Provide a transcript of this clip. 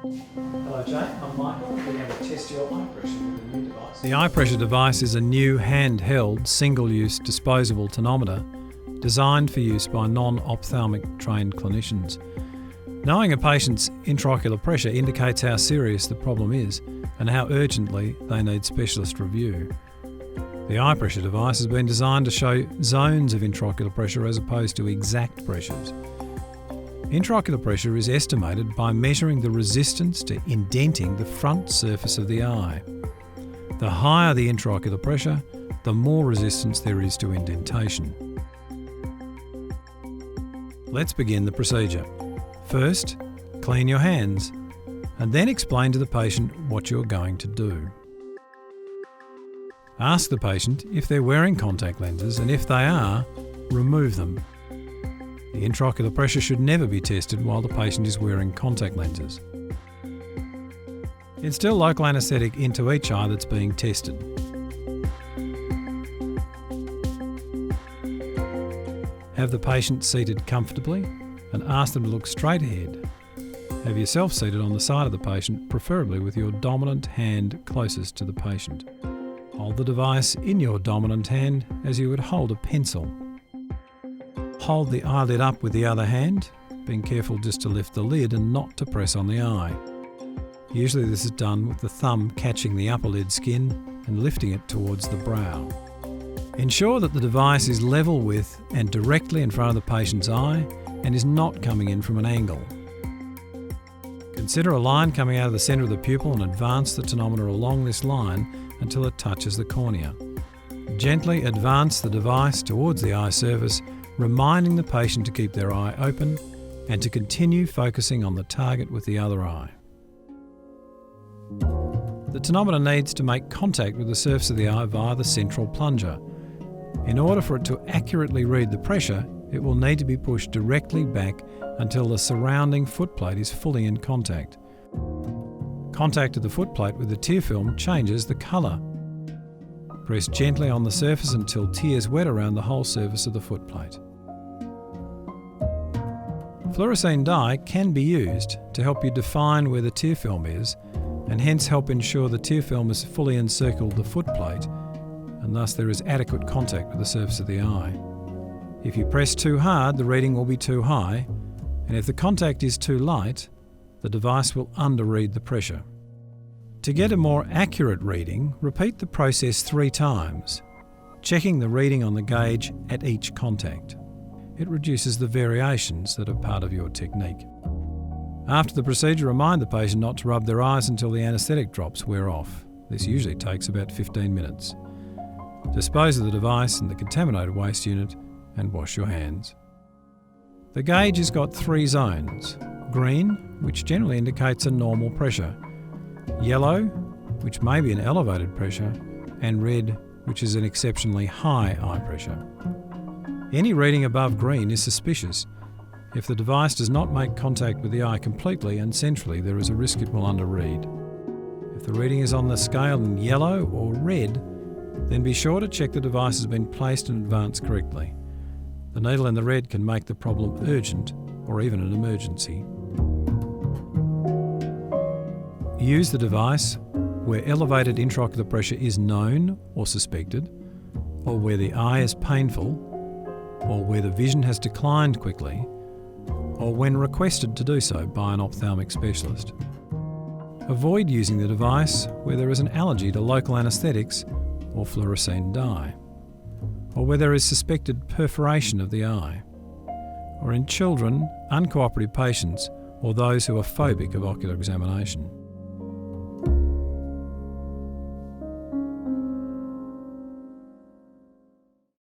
Hello Jane, I'm Michael. We're going to test your eye pressure with a new device. The eyePressure device is a new handheld, single-use disposable tonometer designed for use by non-ophthalmic trained clinicians. Knowing a patient's intraocular pressure indicates how serious the problem is and how urgently they need specialist review. The eyePressure device has been designed to show zones of intraocular pressure as opposed to exact pressures. Intraocular pressure is estimated by measuring the resistance to indenting the front surface of the eye. The higher the intraocular pressure, the more resistance there is to indentation. Let's begin the procedure. First, clean your hands, and then explain to the patient what you're going to do. Ask the patient if they're wearing contact lenses, and if they are, remove them. The intraocular pressure should never be tested while the patient is wearing contact lenses. Instill local anaesthetic into each eye that's being tested. Have the patient seated comfortably and ask them to look straight ahead. Have yourself seated on the side of the patient, preferably with your dominant hand closest to the patient. Hold the device in your dominant hand as you would hold a pencil. Hold the eyelid up with the other hand, being careful just to lift the lid and not to press on the eye. Usually this is done with the thumb catching the upper lid skin and lifting it towards the brow. Ensure that the device is level with and directly in front of the patient's eye and is not coming in from an angle. Consider a line coming out of the centre of the pupil and advance the tonometer along this line until it touches the cornea. Gently advance the device towards the eye surface, reminding the patient to keep their eye open and to continue focusing on the target with the other eye. The tonometer needs to make contact with the surface of the eye via the central plunger. In order for it to accurately read the pressure, it will need to be pushed directly back until the surrounding footplate is fully in contact. Contact of the footplate with the tear film changes the colour. Press gently on the surface until tears wet around the whole surface of the footplate. Fluorescein dye can be used to help you define where the tear film is and hence help ensure the tear film has fully encircled the footplate and thus there is adequate contact with the surface of the eye. If you press too hard, the reading will be too high, and if the contact is too light, the device will underread the pressure. To get a more accurate reading, repeat the process 3 times, checking the reading on the gauge at each contact. It reduces the variations that are part of your technique. After the procedure, remind the patient not to rub their eyes until the anaesthetic drops wear off. This usually takes about 15 minutes. Dispose of the device in the contaminated waste unit and wash your hands. The gauge has got 3 zones: green, which generally indicates a normal pressure, yellow, which may be an elevated pressure, and red, which is an exceptionally high eye pressure. Any reading above green is suspicious. If the device does not make contact with the eye completely and centrally, there is a risk it will underread. If the reading is on the scale in yellow or red, then be sure to check the device has been placed in advance correctly. The needle in the red can make the problem urgent or even an emergency. Use the device where elevated intraocular pressure is known or suspected, or where the eye is painful, or where the vision has declined quickly, or when requested to do so by an ophthalmic specialist. Avoid using the device where there is an allergy to local anaesthetics or fluorescein dye, or where there is suspected perforation of the eye, or in children, uncooperative patients, or those who are phobic of ocular examination.